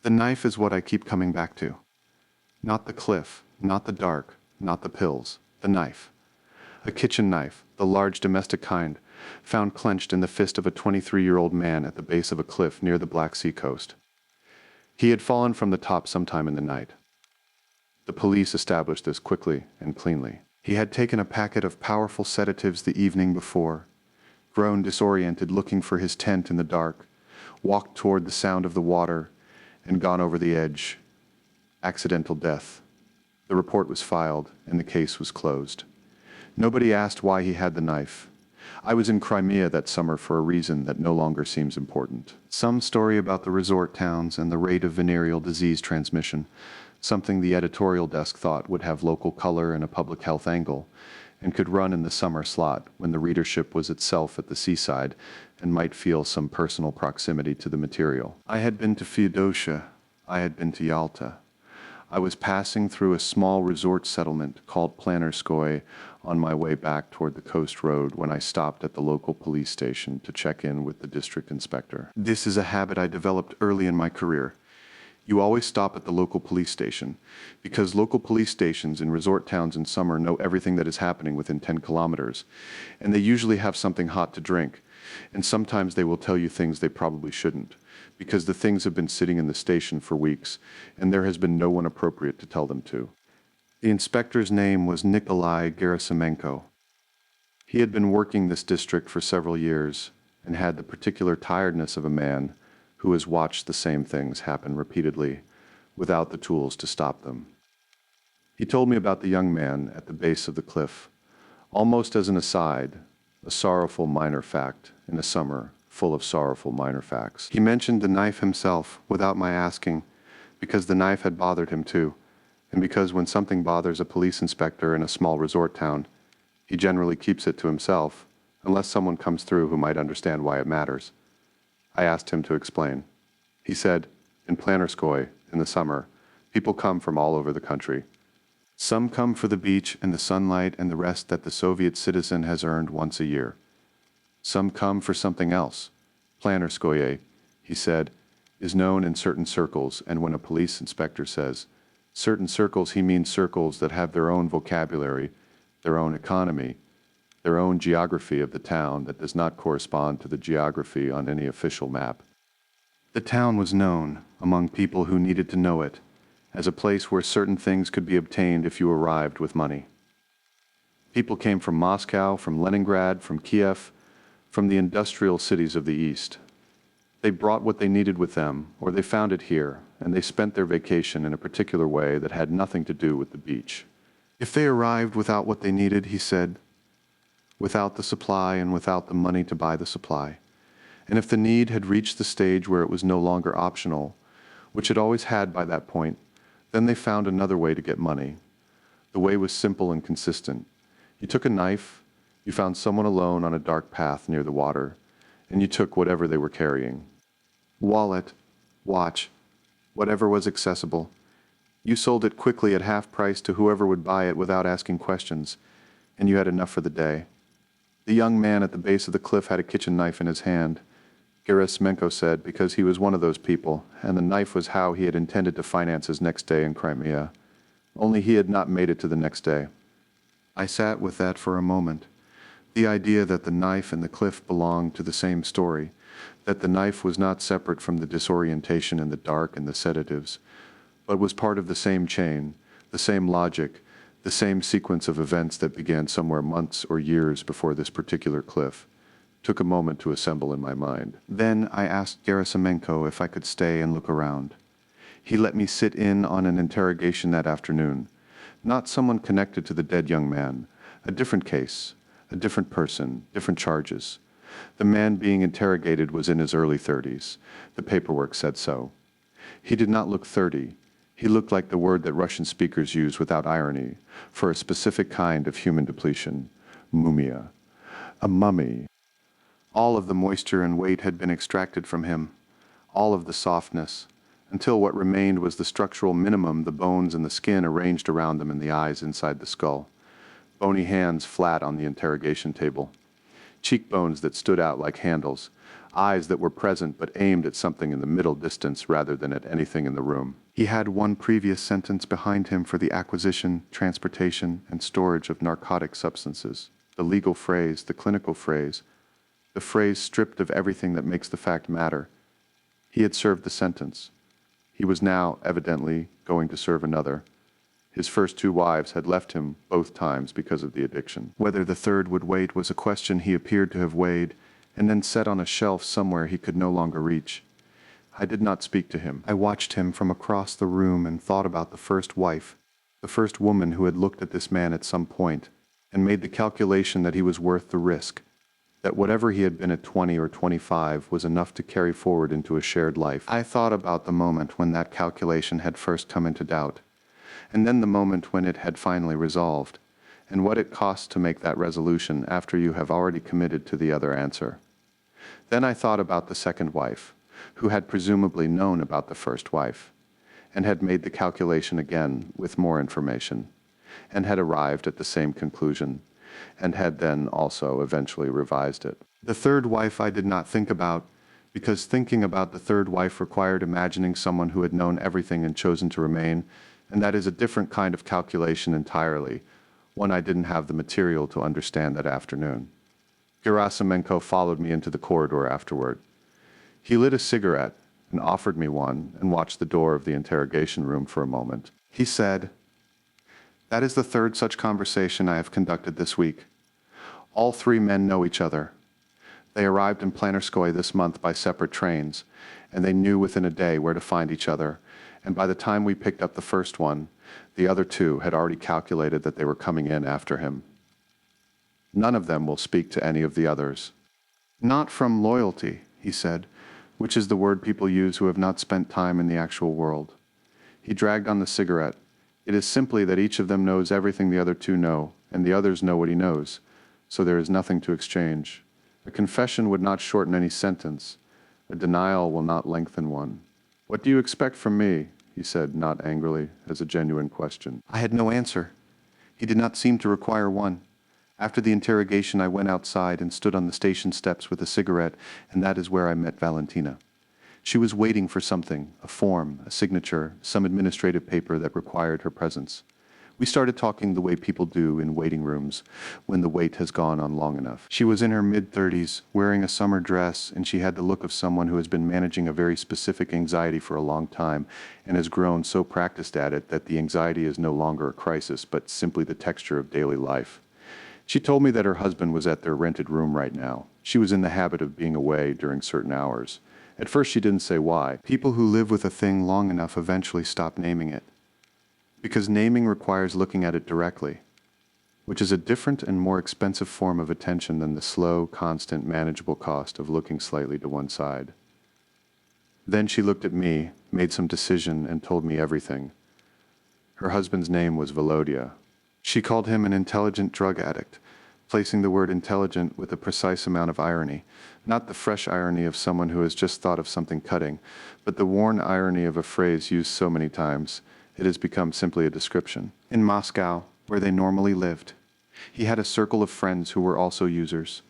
The knife is what I keep coming back to. Not the cliff, not the dark, not the pills. The knife. A kitchen knife, the large domestic kind, found clenched in the fist of a 23-year-old man at the base of a cliff near the Black Sea coast. He had fallen from the top sometime in the night. The police established this quickly and cleanly. He had taken a packet of powerful sedatives the evening before, grown disoriented looking for his tent in the dark, walked toward the sound of the water, and gone over the edge. Accidental death. The report was filed, and the case was closed. Nobody asked why he had the knife. I was in Crimea that summer for a reason that no longer seems important. Some story about the resort towns and the rate of venereal disease transmission, something the editorial desk thought would have local color and a public health angle, and could run in the summer slot when the readership was itself at the seaside and might feel some personal proximity to the material. I had been to Feodosia. I had been to Yalta. I was passing through a small resort settlement called Plannerskoye on my way back toward the coast road when I stopped at the local police station to check in with the district inspector. This is a habit I developed early in my career. You always stop at the local police station, because local police stations in resort towns in summer know everything that is happening within 10 kilometers, and they usually have something hot to drink, and sometimes they will tell you things they probably shouldn't, because the things have been sitting in the station for weeks, and there has been no one appropriate to tell them to. The inspector's name was Nikolai Gerasimenko. He had been working this district for several years, and had the particular tiredness of a man who has watched the same things happen repeatedly without the tools to stop them. He told me about the young man at the base of the cliff, almost as an aside, a sorrowful minor fact in a summer full of sorrowful minor facts. He mentioned the knife himself without my asking, because the knife had bothered him too, and because when something bothers a police inspector in a small resort town, he generally keeps it to himself, unless someone comes through who might understand why it matters. I asked him to explain. He said, in Plannerskoye, in the summer, people come from all over the country. Some come for the beach and the sunlight and the rest that the Soviet citizen has earned once a year. Some come for something else. Plannerskoye, he said, is known in certain circles, and when a police inspector says certain circles, he means circles that have their own vocabulary, their own economy, their own geography of the town that does not correspond to the geography on any official map. The town was known, among people who needed to know it, as a place where certain things could be obtained if you arrived with money. People came from Moscow, from Leningrad, from Kiev, from the industrial cities of the East. They brought what they needed with them, or they found it here, and they spent their vacation in a particular way that had nothing to do with the beach. If they arrived without what they needed, he said, without the supply and without the money to buy the supply, and if the need had reached the stage where it was no longer optional, which it always had by that point, then they found another way to get money. The way was simple and consistent. You took a knife, you found someone alone on a dark path near the water, and you took whatever they were carrying. Wallet, watch, whatever was accessible. You sold it quickly at half price to whoever would buy it without asking questions, and you had enough for the day. The young man at the base of the cliff had a kitchen knife in his hand, Gerasimenko said, because he was one of those people, and the knife was how he had intended to finance his next day in Crimea. Only he had not made it to the next day. I sat with that for a moment. The idea that the knife and the cliff belonged to the same story, that the knife was not separate from the disorientation in the dark and the sedatives, but was part of the same chain, the same logic, the same sequence of events that began somewhere months or years before this particular cliff, took a moment to assemble in my mind. Then I asked Gerasimenko if I could stay and look around. He let me sit in on an interrogation that afternoon. Not someone connected to the dead young man, a different case, a different person, different charges. The man being interrogated was in his early 30s. The paperwork said so. He did not look 30. He looked like the word that Russian speakers use without irony for a specific kind of human depletion, mumia, a mummy. All of the moisture and weight had been extracted from him, all of the softness, until what remained was the structural minimum, the bones and the skin arranged around them and the eyes inside the skull, bony hands flat on the interrogation table, cheekbones that stood out like handles, eyes that were present but aimed at something in the middle distance rather than at anything in the room. He had one previous sentence behind him for the acquisition, transportation, and storage of narcotic substances, the legal phrase, the clinical phrase, the phrase stripped of everything that makes the fact matter. He had served the sentence. He was now, evidently, going to serve another. His first two wives had left him both times because of the addiction. Whether the third would wait was a question he appeared to have weighed, and then set on a shelf somewhere he could no longer reach. I did not speak to him. I watched him from across the room and thought about the first wife, the first woman who had looked at this man at some point, and made the calculation that he was worth the risk, that whatever he had been at 20 or 25 was enough to carry forward into a shared life. I thought about the moment when that calculation had first come into doubt, and then the moment when it had finally resolved, and what it costs to make that resolution after you have already committed to the other answer. Then I thought about the second wife, who had presumably known about the first wife, and had made the calculation again with more information, and had arrived at the same conclusion, and had then also eventually revised it. The third wife I did not think about, because thinking about the third wife required imagining someone who had known everything and chosen to remain, and that is a different kind of calculation entirely, one I didn't have the material to understand that afternoon. Gerasimenko followed me into the corridor afterward. He lit a cigarette and offered me one and watched the door of the interrogation room for a moment. He said, "That is the third such conversation I have conducted this week. All three men know each other. They arrived in Planarskoye this month by separate trains, and they knew within a day where to find each other, and by the time we picked up the first one, the other two had already calculated that they were coming in after him. None of them will speak to any of the others. Not from loyalty," he said, which is the word people use who have not spent time in the actual world. He dragged on the cigarette. It is simply that each of them knows everything the other two know, and the others know what he knows, so there is nothing to exchange. A confession would not shorten any sentence. A denial will not lengthen one. "What do you expect from me?" he said, not angrily, as a genuine question. I had no answer. He did not seem to require one. After the interrogation, I went outside and stood on the station steps with a cigarette, and that is where I met Valentina. She was waiting for something, a form, a signature, some administrative paper that required her presence. We started talking the way people do in waiting rooms when the wait has gone on long enough. She was in her mid-30s, wearing a summer dress, and she had the look of someone who has been managing a very specific anxiety for a long time and has grown so practiced at it that the anxiety is no longer a crisis, but simply the texture of daily life. She told me that her husband was at their rented room right now. She was in the habit of being away during certain hours. At first she didn't say why. People who live with a thing long enough eventually stop naming it. Because naming requires looking at it directly, which is a different and more expensive form of attention than the slow, constant, manageable cost of looking slightly to one side. Then she looked at me, made some decision, and told me everything. Her husband's name was Volodya. She called him an intelligent drug addict, placing the word intelligent with a precise amount of irony, not the fresh irony of someone who has just thought of something cutting, but the worn irony of a phrase used so many times, it has become simply a description. In Moscow, where they normally lived, he had a circle of friends who were also users,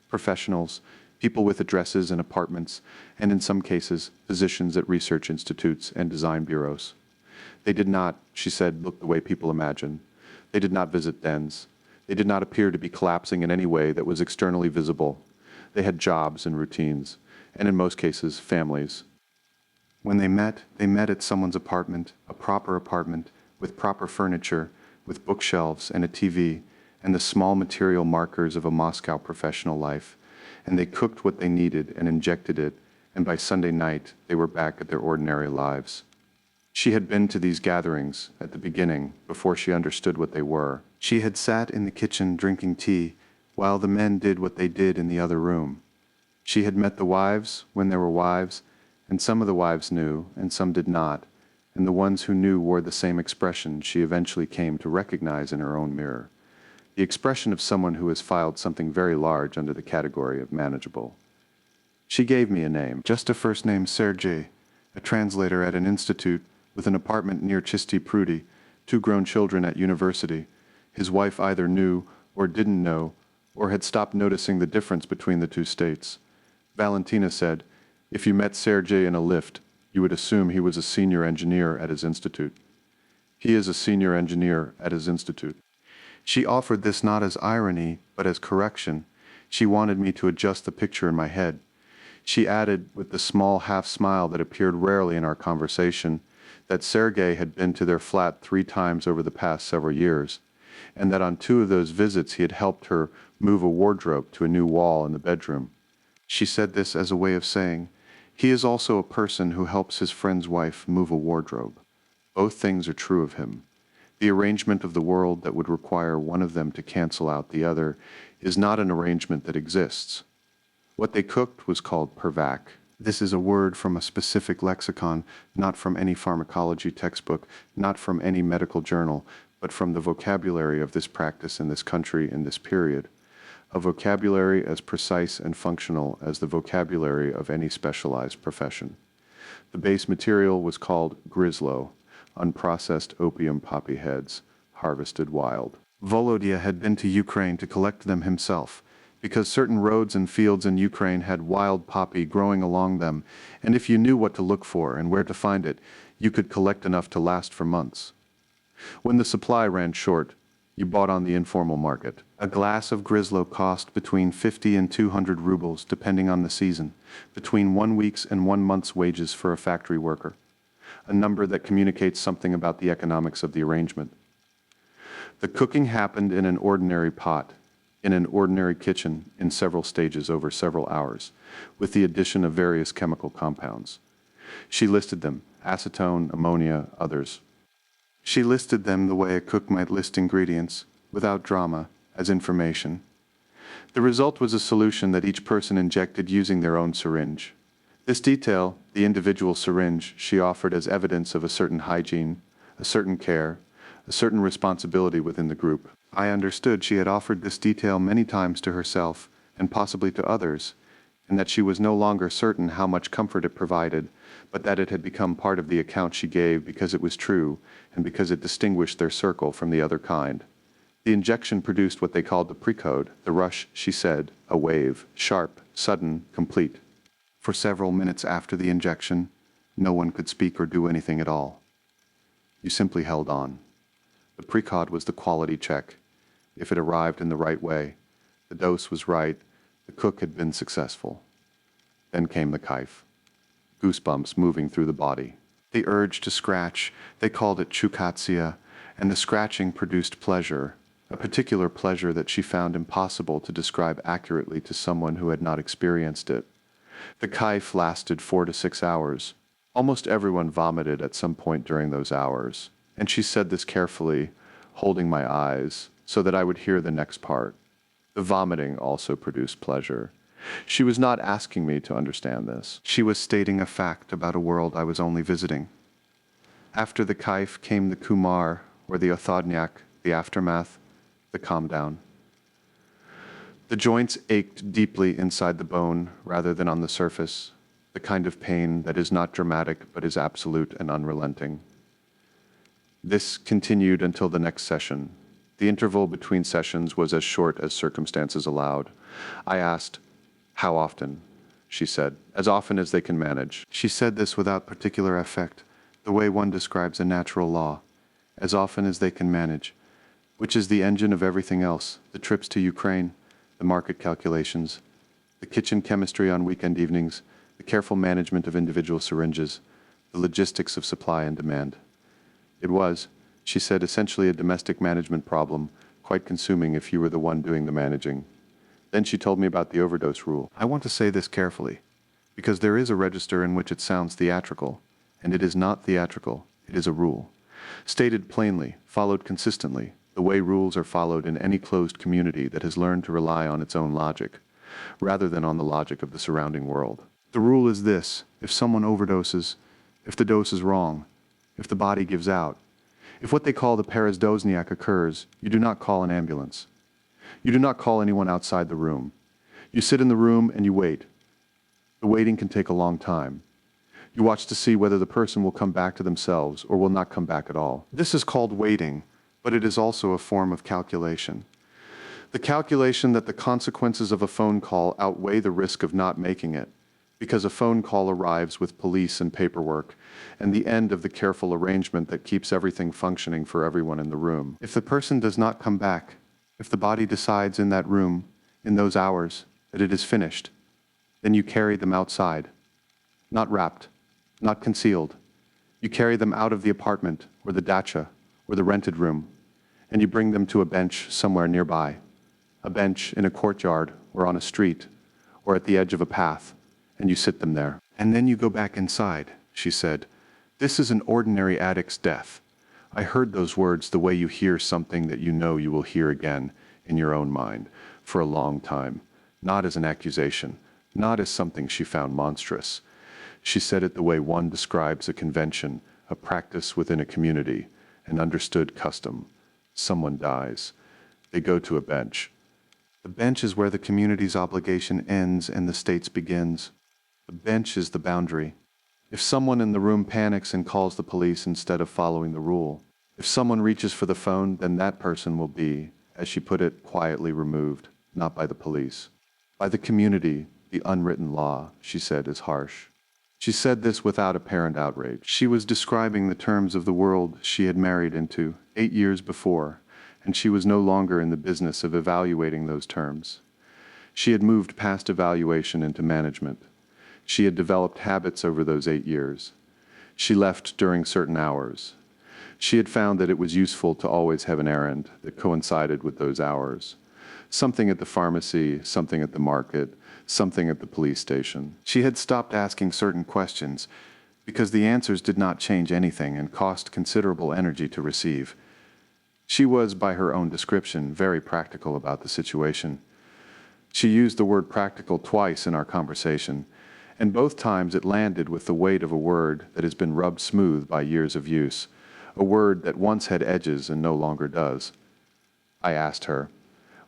professionals, people with addresses and apartments, and in some cases, positions at research institutes and design bureaus. They did not, she said, look the way people imagine. They did not visit dens. They did not appear to be collapsing in any way that was externally visible. They had jobs and routines, and in most cases, families. When they met at someone's apartment, a proper apartment, with proper furniture, with bookshelves and a TV, and the small material markers of a Moscow professional life, and they cooked what they needed and injected it, and by Sunday night they were back at their ordinary lives. She had been to these gatherings at the beginning, before she understood what they were. She had sat in the kitchen drinking tea, while the men did what they did in the other room. She had met the wives when there were wives, and some of the wives knew, and some did not, and the ones who knew wore the same expression she eventually came to recognize in her own mirror, the expression of someone who has filed something very large under the category of manageable. She gave me a name, just a first name, Sergei, a translator at an institute, with an apartment near Chisty Prudy, 2 grown children at university. His wife either knew or didn't know, or had stopped noticing the difference between the two states. Valentina said, "If you met Sergei in a lift, you would assume he was a senior engineer at his institute. He is a senior engineer at his institute." She offered this not as irony, but as correction. She wanted me to adjust the picture in my head. She added, with the small half-smile that appeared rarely in our conversation, that Sergei had been to their flat 3 times over the past several years, and that on 2 of those visits he had helped her move a wardrobe to a new wall in the bedroom. She said this as a way of saying, he is also a person who helps his friend's wife move a wardrobe. Both things are true of him. The arrangement of the world that would require one of them to cancel out the other is not an arrangement that exists. What they cooked was called pervac. This is a word from a specific lexicon, not from any pharmacology textbook, not from any medical journal, but from the vocabulary of this practice in this country in this period. A vocabulary as precise and functional as the vocabulary of any specialized profession. The base material was called grislo, unprocessed opium poppy heads, harvested wild. Volodya had been to Ukraine to collect them himself, because certain roads and fields in Ukraine had wild poppy growing along them, and if you knew what to look for and where to find it, you could collect enough to last for months. When the supply ran short, you bought on the informal market. A glass of grislo cost between 50 and 200 rubles, depending on the season, between 1 week's and 1 month's wages for a factory worker, a number that communicates something about the economics of the arrangement. The cooking happened in an ordinary pot, in an ordinary kitchen, in several stages over several hours, with the addition of various chemical compounds. She listed them: acetone, ammonia, others. She listed them the way a cook might list ingredients, without drama, as information. The result was a solution that each person injected using their own syringe. This detail, the individual syringe, she offered as evidence of a certain hygiene, a certain care, a certain responsibility within the group. I understood she had offered this detail many times to herself, and possibly to others, and that she was no longer certain how much comfort it provided, but that it had become part of the account she gave because it was true, and because it distinguished their circle from the other kind. The injection produced what they called the precode, the rush, she said, a wave, sharp, sudden, complete. For several minutes after the injection, no one could speak or do anything at all. You simply held on. The precode was the quality check. If it arrived in the right way, the dose was right, the cook had been successful. Then came the kaif. Goosebumps moving through the body. The urge to scratch, they called it chukatsia, and the scratching produced pleasure, a particular pleasure that she found impossible to describe accurately to someone who had not experienced it. The kaif lasted 4 to 6 hours. Almost everyone vomited at some point during those hours, and she said this carefully, holding my eyes, so that I would hear the next part. The vomiting also produced pleasure. She was not asking me to understand this. She was stating a fact about a world I was only visiting. After the kaif came the kumar, or the othodnyak, the aftermath, the calm down. The joints ached deeply inside the bone rather than on the surface, the kind of pain that is not dramatic but is absolute and unrelenting. This continued until the next session. The interval between sessions was as short as circumstances allowed. I asked, "How often?" She said, "As often as they can manage." She said this without particular effect, the way one describes a natural law. As often as they can manage, which is the engine of everything else, the trips to Ukraine, the market calculations, the kitchen chemistry on weekend evenings, the careful management of individual syringes, the logistics of supply and demand. It was, she said, essentially a domestic management problem, quite consuming if you were the one doing the managing. Then she told me about the overdose rule. I want to say this carefully, because there is a register in which it sounds theatrical, and it is not theatrical, it is a rule. Stated plainly, followed consistently, the way rules are followed in any closed community that has learned to rely on its own logic, rather than on the logic of the surrounding world. The rule is this: if someone overdoses, if the dose is wrong, if the body gives out, if what they call the peresdozniak occurs, you do not call an ambulance. You do not call anyone outside the room. You sit in the room and you wait. The waiting can take a long time. You watch to see whether the person will come back to themselves or will not come back at all. This is called waiting, but it is also a form of calculation. The calculation that the consequences of a phone call outweigh the risk of not making it, because a phone call arrives with police and paperwork, and the end of the careful arrangement that keeps everything functioning for everyone in the room. If the person does not come back, if the body decides in that room, in those hours, that it is finished, then you carry them outside, not wrapped, not concealed. You carry them out of the apartment, or the dacha, or the rented room, and you bring them to a bench somewhere nearby, a bench in a courtyard, or on a street, or at the edge of a path, and you sit them there. And then you go back inside, she said. This is an ordinary addict's death. I heard those words the way you hear something that you know you will hear again in your own mind for a long time, not as an accusation, not as something she found monstrous. She said it the way one describes a convention, a practice within a community, an understood custom. Someone dies. They go to a bench. The bench is where the community's obligation ends and the state's begins. The bench is the boundary. If someone in the room panics and calls the police instead of following the rule, if someone reaches for the phone, then that person will be, as she put it, quietly removed, not by the police. By the community, the unwritten law, she said, is harsh. She said this without apparent outrage. She was describing the terms of the world she had married into 8 years before, and she was no longer in the business of evaluating those terms. She had moved past evaluation into management. She had developed habits over those 8 years. She left during certain hours. She had found that it was useful to always have an errand that coincided with those hours. Something at the pharmacy, something at the market, something at the police station. She had stopped asking certain questions because the answers did not change anything and cost considerable energy to receive. She was, by her own description, very practical about the situation. She used the word practical twice in our conversation, and both times it landed with the weight of a word that has been rubbed smooth by years of use, a word that once had edges and no longer does. I asked her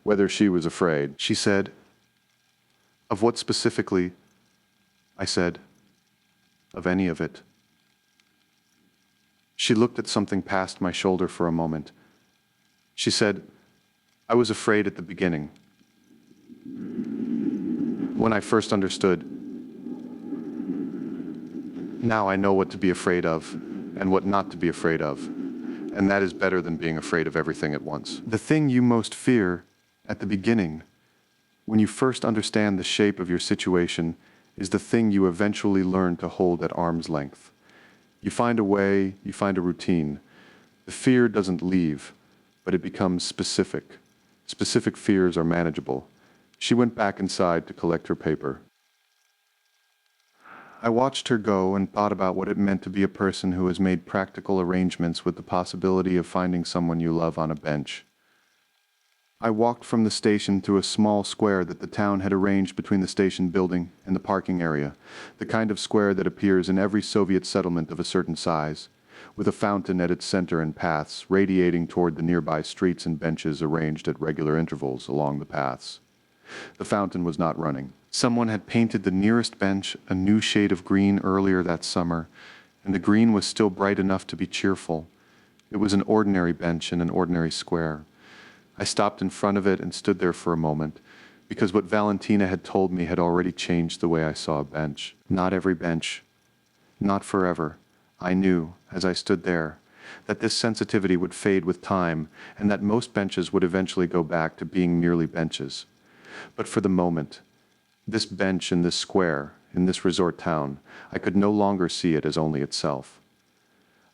whether she was afraid. She said, "Of what specifically?" I said, "Of any of it." She looked at something past my shoulder for a moment. She said, "I was afraid at the beginning. When I first understood. Now I know what to be afraid of and what not to be afraid of, and that is better than being afraid of everything at once. The thing you most fear at the beginning, when you first understand the shape of your situation, is the thing you eventually learn to hold at arm's length. You find a way, you find a routine. The fear doesn't leave, but it becomes specific. Specific fears are manageable. She went back inside to collect her paper. I watched her go and thought about what it meant to be a person who has made practical arrangements with the possibility of finding someone you love on a bench. I walked from the station through a small square that the town had arranged between the station building and the parking area, the kind of square that appears in every Soviet settlement of a certain size, with a fountain at its center and paths radiating toward the nearby streets and benches arranged at regular intervals along the paths. The fountain was not running. Someone had painted the nearest bench a new shade of green earlier that summer, and the green was still bright enough to be cheerful. It was an ordinary bench in an ordinary square. I stopped in front of it and stood there for a moment, because what Valentina had told me had already changed the way I saw a bench. Not every bench. Not forever. I knew, as I stood there, that this sensitivity would fade with time, and that most benches would eventually go back to being merely benches. But for the moment, this bench in this square, in this resort town, I could no longer see it as only itself.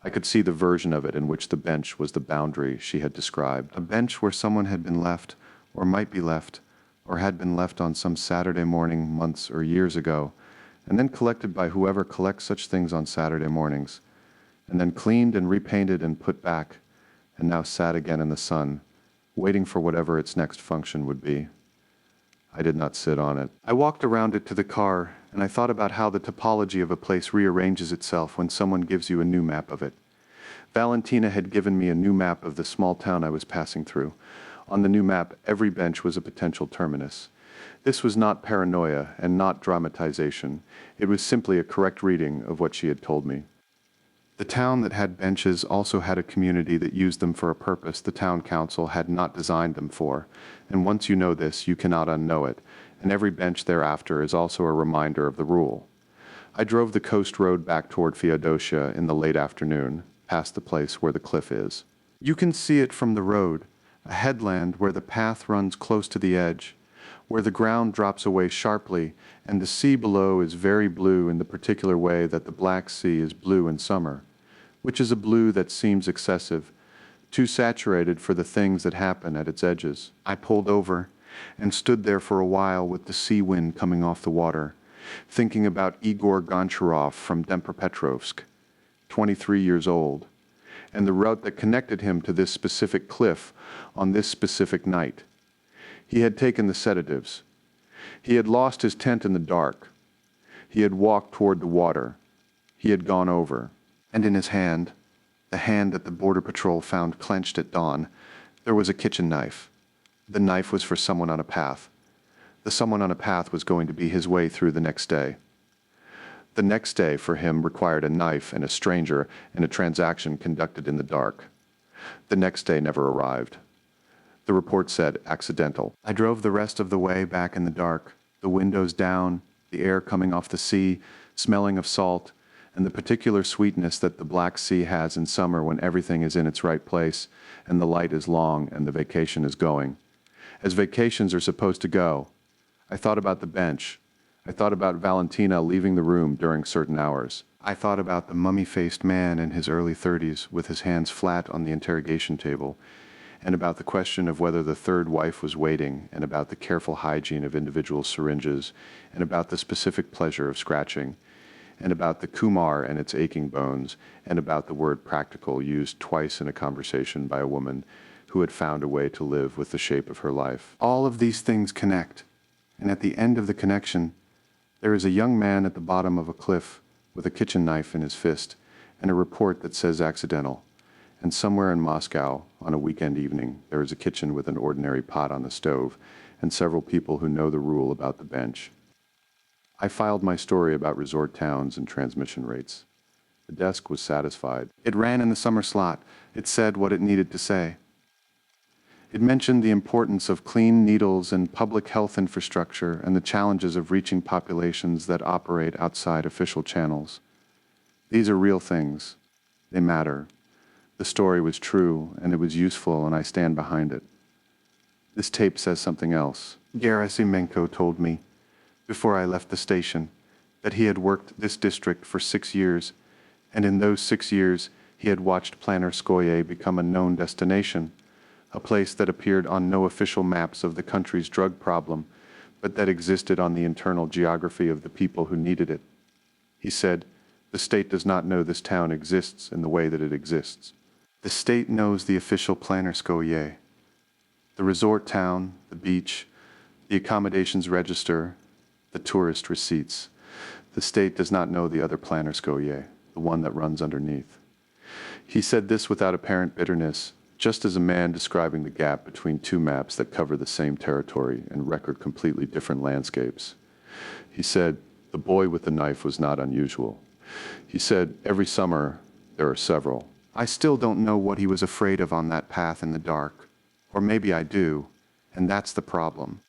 I could see the version of it in which the bench was the boundary she had described. A bench where someone had been left, or might be left, or had been left on some Saturday morning months or years ago, and then collected by whoever collects such things on Saturday mornings, and then cleaned and repainted and put back, and now sat again in the sun, waiting for whatever its next function would be. I did not sit on it. I walked around it to the car, and I thought about how the topology of a place rearranges itself when someone gives you a new map of it. Valentina had given me a new map of the small town I was passing through. On the new map, every bench was a potential terminus. This was not paranoia and not dramatization. It was simply a correct reading of what she had told me. The town that had benches also had a community that used them for a purpose the town council had not designed them for, and once you know this, you cannot unknow it, and every bench thereafter is also a reminder of the rule. I drove the coast road back toward Feodosia in the late afternoon, past the place where the cliff is. You can see it from the road, a headland where the path runs close to the edge, where the ground drops away sharply, and the sea below is very blue in the particular way that the Black Sea is blue in summer, which is a blue that seems excessive, too saturated for the things that happen at its edges. I pulled over and stood there for a while with the sea wind coming off the water, thinking about Igor Goncharov from Dnepropetrovsk, 23 years old, and the route that connected him to this specific cliff on this specific night. He had taken the sedatives. He had lost his tent in the dark. He had walked toward the water. He had gone over. And in his hand, the hand that the Border Patrol found clenched at dawn, there was a kitchen knife. The knife was for someone on a path. The someone on a path was going to be his way through the next day. The next day for him required a knife and a stranger and a transaction conducted in the dark. The next day never arrived. The report said accidental. I drove the rest of the way back in the dark, the windows down, the air coming off the sea, smelling of salt, and the particular sweetness that the Black Sea has in summer when everything is in its right place, and the light is long and the vacation is going. As vacations are supposed to go, I thought about the bench. I thought about Valentina leaving the room during certain hours. I thought about the mummy-faced man in his early 30s with his hands flat on the interrogation table, and about the question of whether the third wife was waiting, and about the careful hygiene of individual syringes, and about the specific pleasure of scratching, and about the kumar and its aching bones, and about the word practical used twice in a conversation by a woman who had found a way to live with the shape of her life. All of these things connect, and at the end of the connection, there is a young man at the bottom of a cliff with a kitchen knife in his fist, and a report that says accidental. And somewhere in Moscow, on a weekend evening, there is a kitchen with an ordinary pot on the stove, and several people who know the rule about the bench. I filed my story about resort towns and transmission rates. The desk was satisfied. It ran in the summer slot. It said what it needed to say. It mentioned the importance of clean needles and public health infrastructure and the challenges of reaching populations that operate outside official channels. These are real things. They matter. The story was true, and it was useful, and I stand behind it. This tape says something else. Gerasimenko told me, before I left the station, that he had worked this district for 6 years, and in those 6 years he had watched Plannerskoye become a known destination, a place that appeared on no official maps of the country's drug problem, but that existed on the internal geography of the people who needed it. He said, the state does not know this town exists in the way that it exists. The state knows the official Plannerskoye, the resort town, the beach, the accommodations register, the tourist receipts. The state does not know the other Plannerskoye, the one that runs underneath. He said this without apparent bitterness, just as a man describing the gap between two maps that cover the same territory and record completely different landscapes. He said, the boy with the knife was not unusual. He said, every summer there are several. I still don't know what he was afraid of on that path in the dark. Or maybe I do, and that's the problem.